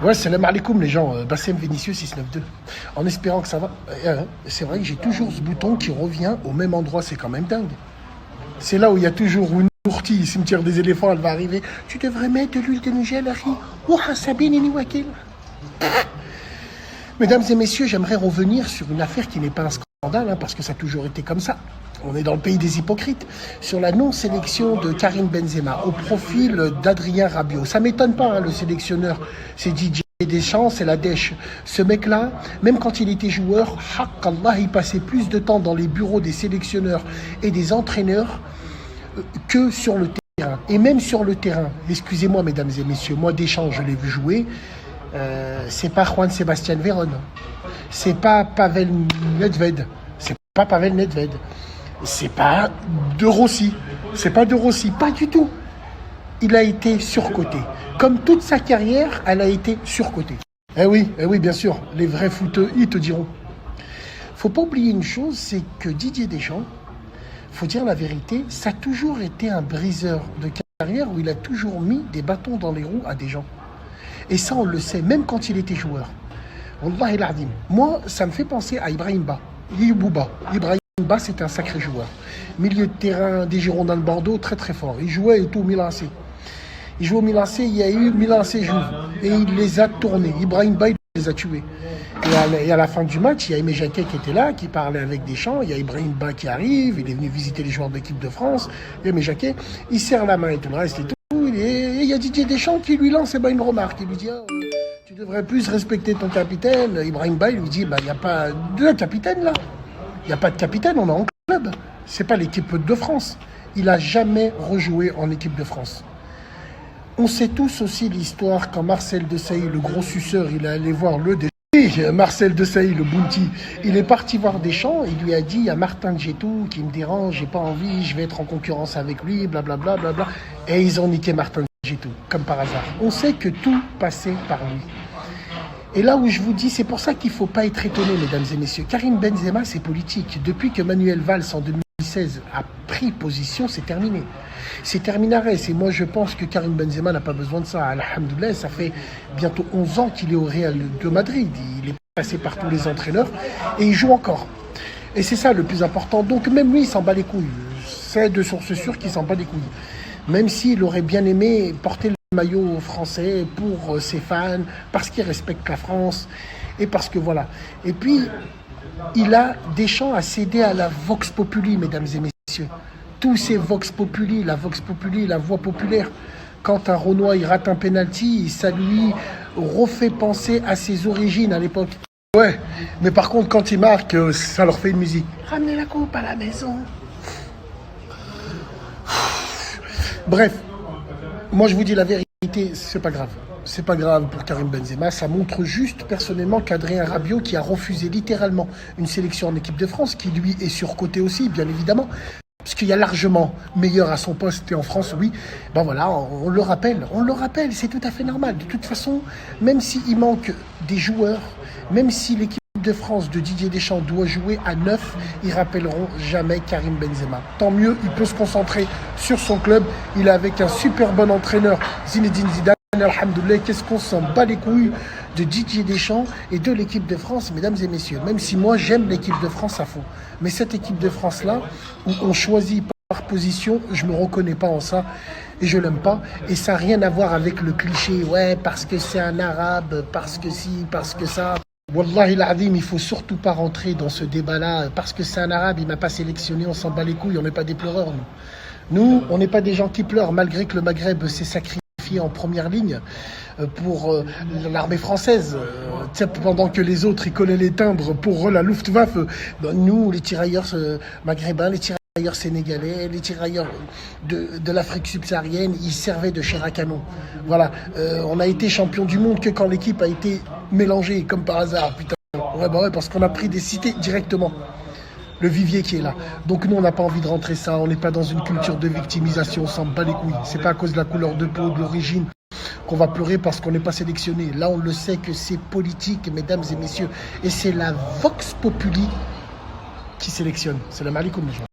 Ouais, salam alaikum les gens, Bassem Vénitieux 692. En espérant que ça va. C'est vrai que j'ai toujours ce bouton qui revient au même endroit, c'est quand même dingue. C'est là où il y a toujours une ourtie, cimetière des éléphants, elle va arriver. Tu devrais mettre de l'huile de Nigel, Harry. Ouah, Sabine et Niwakil. Mesdames et messieurs, j'aimerais revenir sur une affaire qui n'est pas un scandale, parce que ça a toujours été comme ça. On est dans le pays des hypocrites. Sur la non-sélection de Karim Benzema au profil d'Adrien Rabiot. Ça ne m'étonne pas, le sélectionneur, c'est Didier Deschamps, c'est la dèche. Ce mec-là, même quand il était joueur, Allah, il passait plus de temps dans les bureaux des sélectionneurs et des entraîneurs que sur le terrain. Et même sur le terrain, excusez-moi mesdames et messieurs, moi Deschamps, je l'ai vu jouer, c'est pas Juan Sébastien Veron, c'est pas Pavel Nedved, c'est pas Pavel Nedved. C'est pas De Rossi. C'est pas De Rossi, pas du tout. Il a été surcoté. Comme toute sa carrière, elle a été surcotée. Eh oui, bien sûr. Les vrais footeux, ils te diront. Faut pas oublier une chose, c'est que Didier Deschamps, faut dire la vérité, ça a toujours été un briseur de carrière où il a toujours mis des bâtons dans les roues à des gens. Et ça, on le sait, même quand il était joueur. Wallah el Adim. Moi, ça me fait penser à Ibrahim Ba. Ibrahim Ba, c'est un sacré joueur. Milieu de terrain des Girondins de Bordeaux, très très fort. Il jouait et tout au Milan AC. Il jouait au Milan AC, il y a eu Milan AC Juve. Et il les a tournés. Ibrahim Ba, il les a tués. Et à la fin du match, il y a Aimé Jacquet qui était là, qui parlait avec Deschamps. Il y a Ibrahim Ba qui arrive, il est venu visiter les joueurs de l'équipe de France. Et Aimé Jacquet, il serre la main et tout le reste et tout. Et il y a Didier Deschamps qui lui lance une remarque. Il lui dit tu devrais plus respecter ton capitaine. Ibrahim Ba, il lui dit il n'y a pas de capitaine là. Il n'y a pas de capitaine, on est en club. C'est pas l'équipe de France. Il n'a jamais rejoué en équipe de France. On sait tous aussi l'histoire quand Marcel Desailly, le gros suceur, il est allé voir le Marcel Desailly, le bounty, il est parti voir Deschamps, il lui a dit il y a Martin Djetou qui me dérange, j'ai pas envie, je vais être en concurrence avec lui, blablabla, blablabla. Et ils ont niqué Martin Djetou, comme par hasard. On sait que tout passait par lui. Et là où je vous dis, c'est pour ça qu'il ne faut pas être étonné, mesdames et messieurs. Karim Benzema, c'est politique. Depuis que Manuel Valls, en 2016, a pris position, c'est terminé. C'est terminares. Et moi, je pense que Karim Benzema n'a pas besoin de ça. Alhamdoulilah, ça fait bientôt 11 ans qu'il est au Real de Madrid. Il est passé par tous les entraîneurs et il joue encore. Et c'est ça le plus important. Donc même lui, il s'en bat les couilles. C'est de source sûre qu'il s'en bat les couilles. Même s'il aurait bien aimé porter le maillot français pour ses fans, parce qu'il respecte la France, et parce que voilà. Et puis, Deschamps a cédé à la Vox Populi, mesdames et messieurs. Tous ces Vox Populi, la Vox Populi, la voix populaire. Quand un Renoir, il rate un penalty, ça lui refait penser à ses origines à l'époque. Ouais, mais par contre, quand il marque, ça leur fait une musique. Ramenez la coupe à la maison. Bref. Moi, je vous dis la vérité, c'est pas grave. C'est pas grave pour Karim Benzema. Ça montre juste, personnellement, qu'Adrien Rabiot, qui a refusé littéralement une sélection en équipe de France, qui lui est surcoté aussi, bien évidemment, parce qu'il y a largement meilleur à son poste et en France, oui. Ben voilà, on le rappelle, c'est tout à fait normal. De toute façon, même s'il manque des joueurs, même si l'équipe de France de Didier Deschamps doit jouer à 9, ils rappelleront jamais Karim Benzema. Tant mieux, il peut se concentrer sur son club. Il est avec un super bon entraîneur, Zinedine Zidane. Alhamdoulilah, qu'est-ce qu'on s'en bat les couilles de Didier Deschamps et de l'équipe de France, mesdames et messieurs. Même si moi, j'aime l'équipe de France à fond. Mais cette équipe de France-là, où on choisit par position, je ne me reconnais pas en ça et je l'aime pas. Et ça n'a rien à voir avec le cliché, ouais, parce que c'est un arabe, parce que si, parce que ça. Wallahi l'azim, il ne faut surtout pas rentrer dans ce débat-là. Parce que c'est un arabe, il ne m'a pas sélectionné, on s'en bat les couilles, on n'est pas des pleureurs, nous. Nous, on n'est pas des gens qui pleurent, malgré que le Maghreb s'est sacrifié en première ligne pour l'armée française. Pendant que les autres, ils collaient les timbres pour la Luftwaffe. Nous, les tirailleurs maghrébins, les tirailleurs sénégalais, les tirailleurs de l'Afrique subsaharienne, ils servaient de chair à canon. Voilà. On a été champion du monde que quand l'équipe a été mélangée, comme par hasard. Putain. Ouais, parce qu'on a pris des cités directement. Le vivier qui est là. Donc nous, on n'a pas envie de rentrer ça. On n'est pas dans une culture de victimisation. On s'en bat les couilles. C'est pas à cause de la couleur de peau, de l'origine, qu'on va pleurer parce qu'on n'est pas sélectionné. Là, on le sait que c'est politique, mesdames et messieurs. Et c'est la Vox Populi qui sélectionne. C'est la Malikoum, les gens.